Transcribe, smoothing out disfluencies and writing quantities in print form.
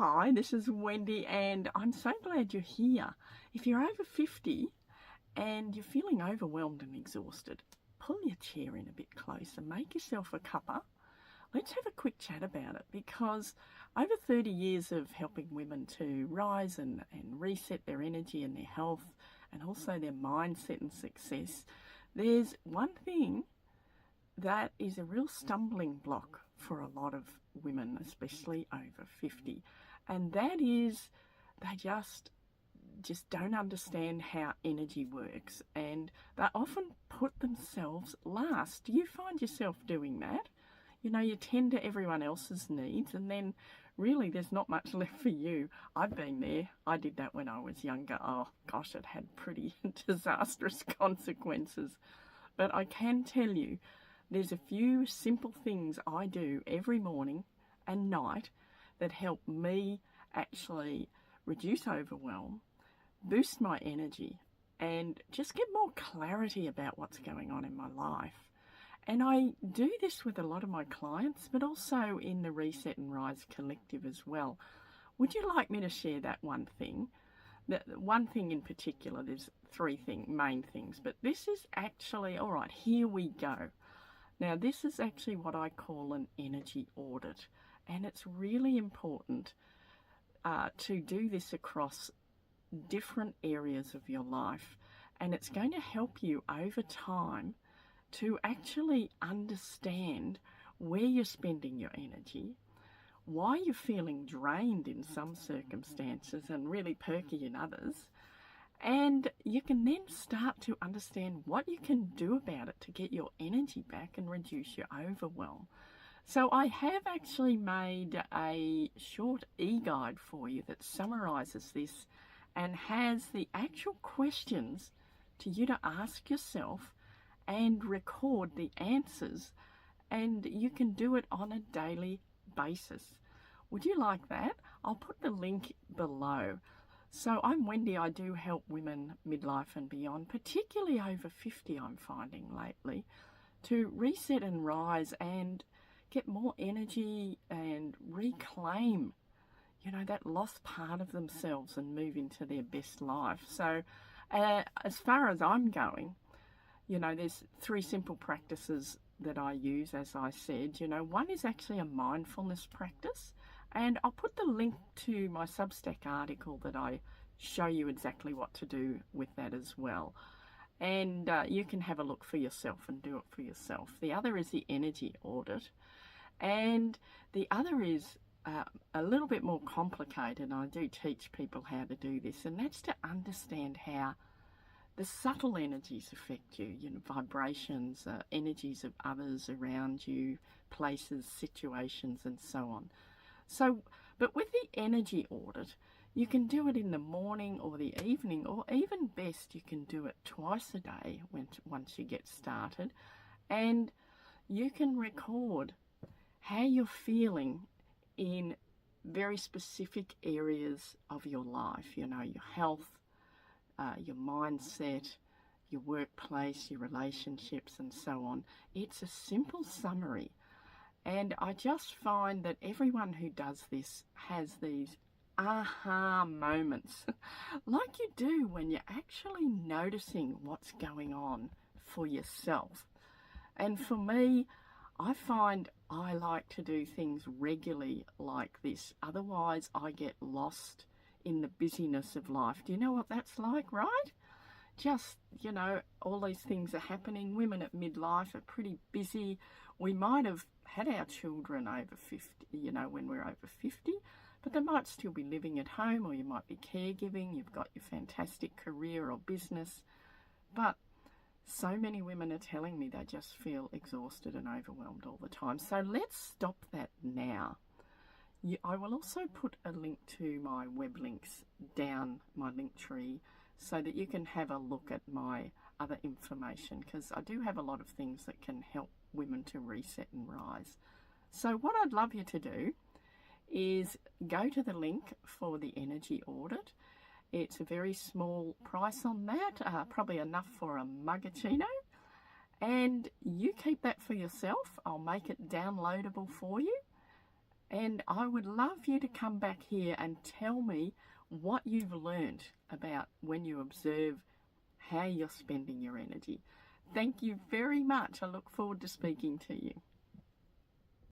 Hi, this is Wendy and I'm so glad you're here. If you're over 50 and you're feeling overwhelmed and exhausted, pull your chair in a bit closer, make yourself a cuppa. Let's have a quick chat about it, because over 30 years of helping women to rise and reset their energy and their health and also their mindset and success, there's one thing that is a real stumbling block for a lot of women, especially over 50, and that is they just don't understand how energy works, and they often put themselves last. Do you find yourself doing that? You know, you tend to everyone else's needs, and then really there's not much left for you. I've been there. I did that when I was younger. Oh gosh, it had pretty disastrous consequences. But I can tell you, there's a few simple things I do every morning and night that help me actually reduce overwhelm, boost my energy, and just get more clarity about what's going on in my life. And I do this with a lot of my clients, but also in the Reset and Rise Collective as well. Would you like me to share that one thing? The one thing in particular, there's three main things, but this is actually, all right, here we go. Now, this is actually what I call an energy audit, and it's really important to do this across different areas of your life, and it's going to help you over time to actually understand where you're spending your energy, why you're feeling drained in some circumstances and really perky in others. And you can then start to understand what you can do about it to get your energy back and reduce your overwhelm. So I have actually made a short e-guide for you that summarizes this and has the actual questions to you to ask yourself and record the answers, and you can do it on a daily basis. Would you like that? I'll put the link below. So I'm Wendy. I do help women midlife and beyond, particularly over 50, I'm finding lately, to reset and rise and get more energy and reclaim, you know, that lost part of themselves and move into their best life. So as far as I'm going, you know, there's three simple practices that I use, as I said. You know, one is actually a mindfulness practice. And I'll put the link to my SUBSTACK article that I show you exactly what to do with that as well. And you can have a look for yourself and do it for yourself. The other is the energy audit. And the other is a little bit more complicated. And I do teach people how to do this. And that's to understand how the subtle energies affect you, you know, vibrations, energies of others around you, places, situations, and so on. So, but with the energy audit, you can do it in the morning or the evening, or even best, you can do it twice a day once you get started. And you can record how you're feeling in very specific areas of your life, you know, your health, your mindset, your workplace, your relationships, and so on. It's a simple summary. And I just find that everyone who does this has these aha moments, like you do when you're actually noticing what's going on for yourself. And for me, I find I like to do things regularly like this. Otherwise, I get lost in the busyness of life. Do you know what that's like, right? Just, you know, all these things are happening. Women at midlife are pretty busy. We might have had our children over 50, you know, when we're over 50, but they might still be living at home, or you might be caregiving. You've got your fantastic career or business. But so many women are telling me they just feel exhausted and overwhelmed all the time. So let's stop that now. I will also put a link to my web links down my link tree so that you can have a look at my other information, because I do have a lot of things that can help women to reset and rise. So what I'd love you to do is go to the link for the energy audit. It's a very small price on that, probably enough for a muggerccino, and you keep that for yourself. I'll make it downloadable for you, And I would love you to come back here and tell me what you've learned about when you observe how you're spending your energy. Thank you very much. I look forward to speaking to you.